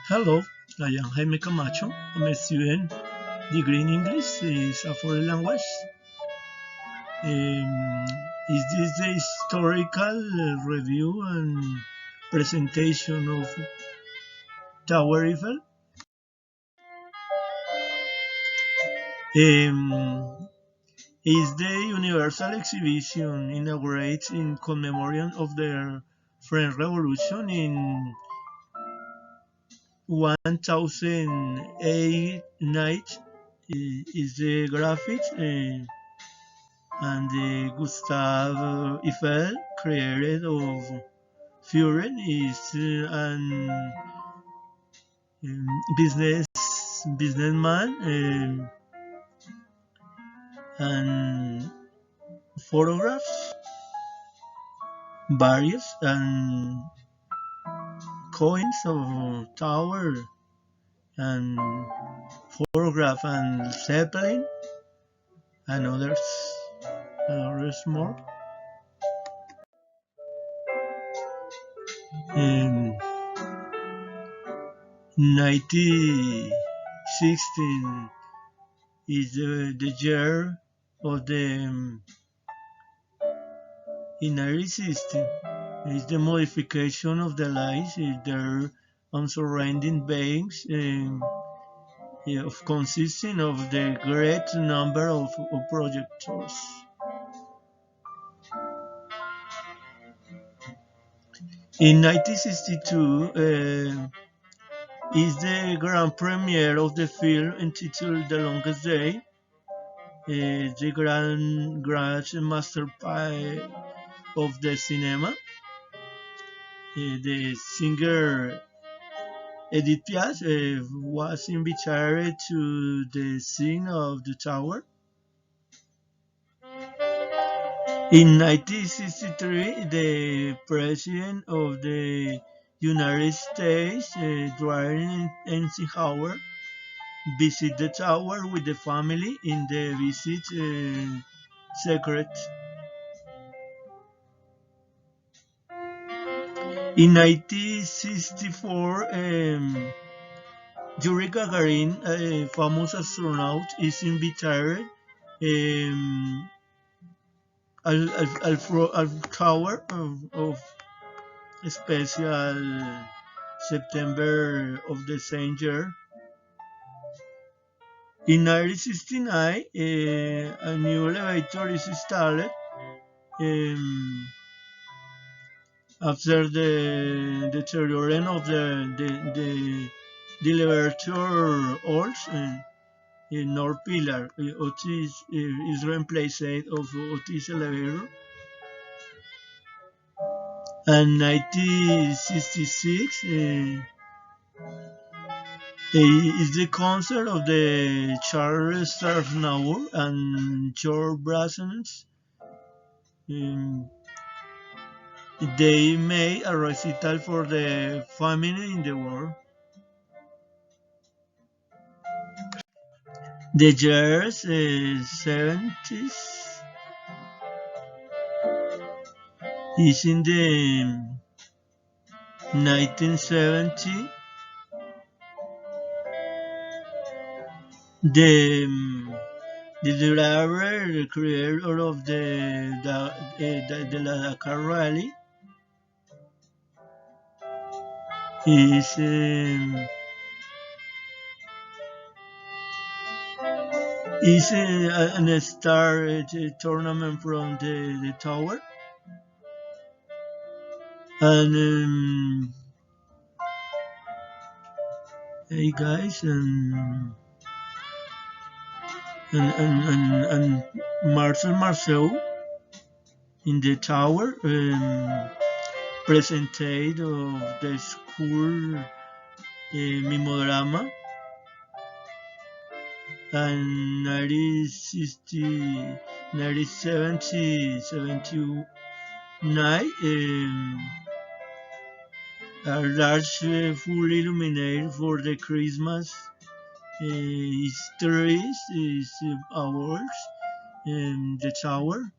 Hello, I am Jaime Camacho. I'm a student degree in English is a foreign language. Um, is this the historical review and presentation of Tower Eiffel? Um, is the Universal Exhibition inaugurated in commemoration of the French Revolution in 1008 night is the graphics and the Gustave Eiffel created of Furen is an businessman and photographs various and coins of tower and photograph and zeppelin and others more. In 1916 is the year of the inner system. Is the modification of the lights there on surrounding beings of consisting of the great number of projectors. In 1962 is the grand premiere of the film entitled The Longest Day, the grand masterpiece of the cinema. The singer Edith Piaf was invited to the scene of the tower. In 1963, the President of the United States, Dwight Eisenhower, visited the tower with the family in the visit secret. In 1964, Yuri Gagarin, a famous astronaut, is invited um, al tower of special September of the same year. In 1969, a new elevator is installed after the deterioration of the elevator halls. North Pillar Otis is replaced of Otis elevator. And 1966 is the concert of the Charles Aznavour and George Brassens. Um, they made a recital for the family in the world. The years 70s is in the 1970. The driver, the creator of the Dakar Rally, is an star tournament from the tower, and hey guys, and Marcel in the tower presented of the school Mimodrama and 1979 a large fully illuminated for the Christmas histories is awards in the tower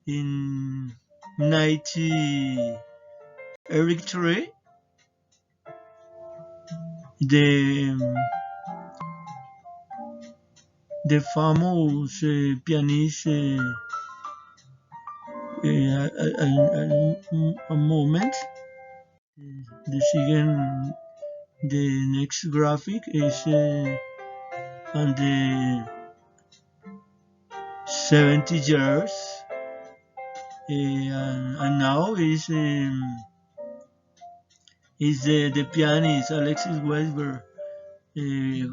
in 1983 the the famous pianist a moment. The second, the next graphic is on the 70 years, and now is the pianist Alexis Weisberg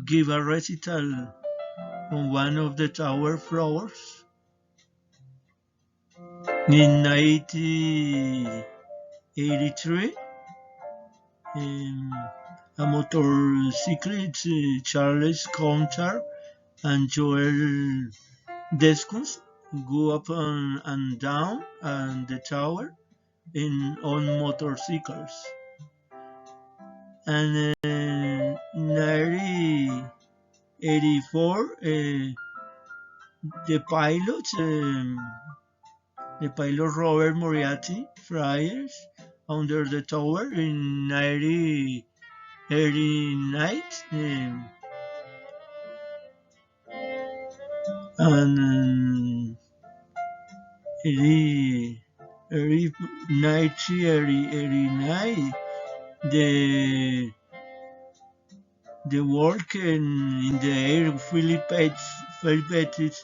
give a recital on one of the tower floors in 1983. A motorcyclist, Charles Coulthard and Joel Descons, go up and down the tower on motorcycles. And in 1984, the pilot, Robert Moriarty fires under the tower in 1989, and 1989, the work in the air Philippines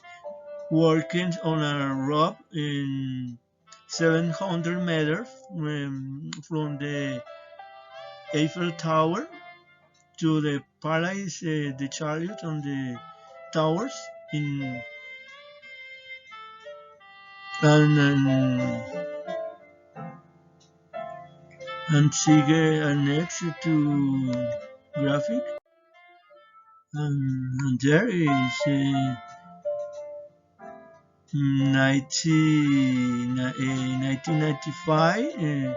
working on a rope in 700 meters from the Eiffel Tower to the Palace, the chariot on the towers in and sigue next to graphic, and there is 1995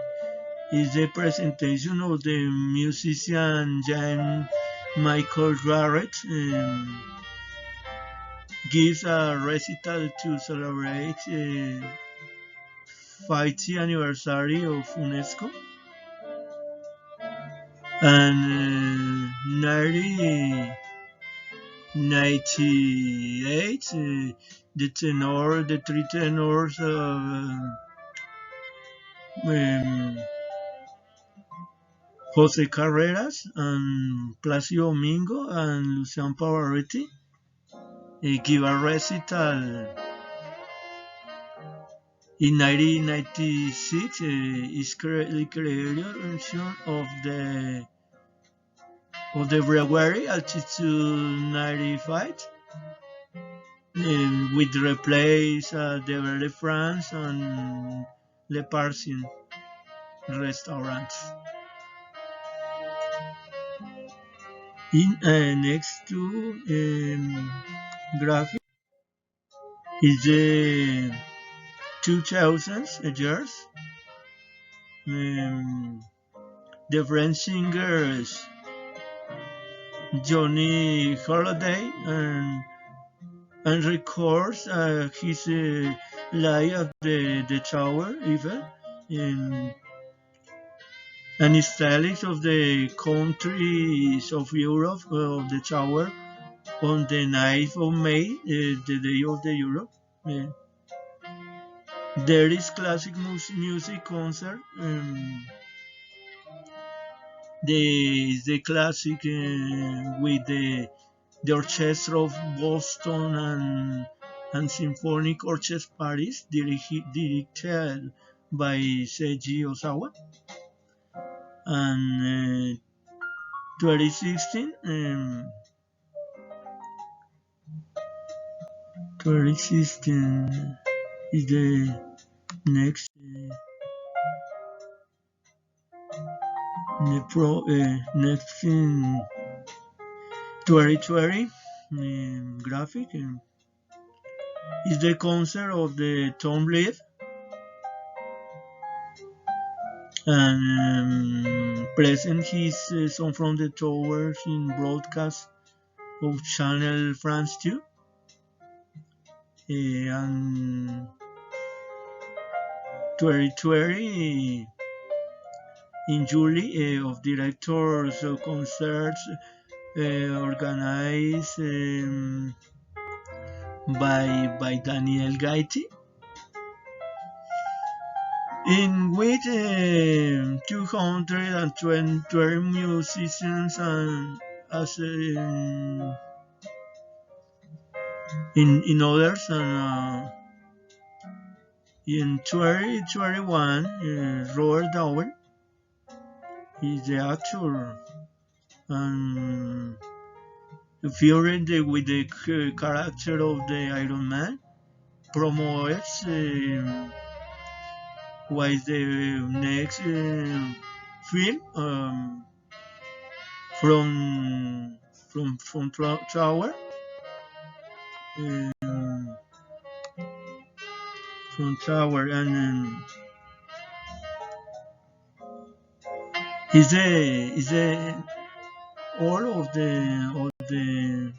is the presentation of the musician James Michael Garrett, gives a recital to celebrate 50th anniversary of UNESCO, and 1998 the three tenors of Jose Carreras and Placido Domingo and Lucian Pavarotti give a recital in 1996. Is the creation of the brewery Altitude 95, with replace the Verde France and Le Parsin restaurants. In next to graphic is the 2000s years. The French singers Johnny Holiday and records his live at the Tower Eiffel, and stylish of the countries of Europe of the Tower on the 9th of May, the day of the Europe. There is classic music concert. The classic with the Orchestra of Boston and Symphonic Orchestra Paris, directed by Seiji Ozawa. And 2016, 2016 is the next next in 2020 graphic is the concert of the Tom Leaf, and present his Song from the Towers in broadcast of Channel France 2, and 2020 in July of directors concerts organized by Daniel Gaiti, in which 220 musicians and as in others, and in 2021 Robert Dower is the actor, and featuring with the character of the Iron Man, promotes was the next film from Tower, um, from Tower, and is the all of the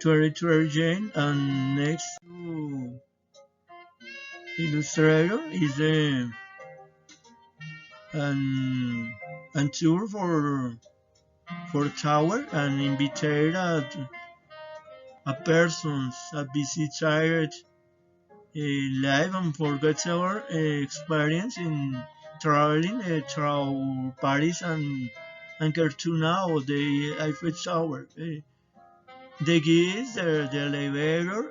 territory Jane, and next to illustrator is a and tour for Tower, and invited a persons a visitor a live and unforgettable experience in traveling through Paris and get to know the Eiffel Tower. The guides, the elevator,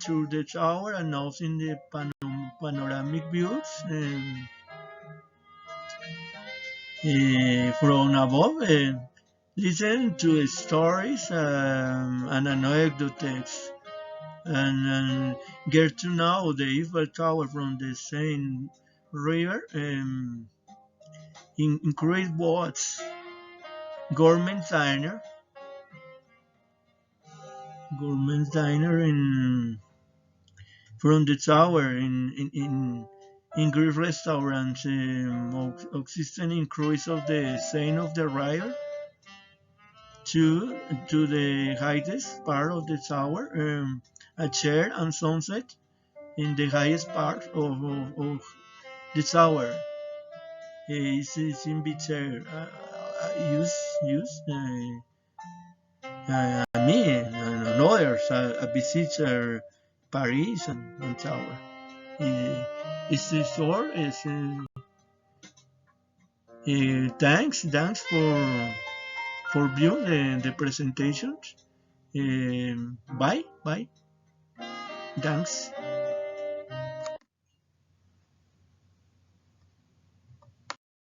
through the tower, and also in the panoramic views from above. Listen to stories and anecdotes, and get to know the Eiffel Tower from the Seine River. Increase boats, government diner, in from the tower in Greek restaurants, existing increase of the Seine of the river to the highest part of the tower, a chair and sunset in the highest part of the tower. It's in bitter use me and others a visitor Paris and Tower. It's the store is thanks for viewing the presentations. Bye. Thanks.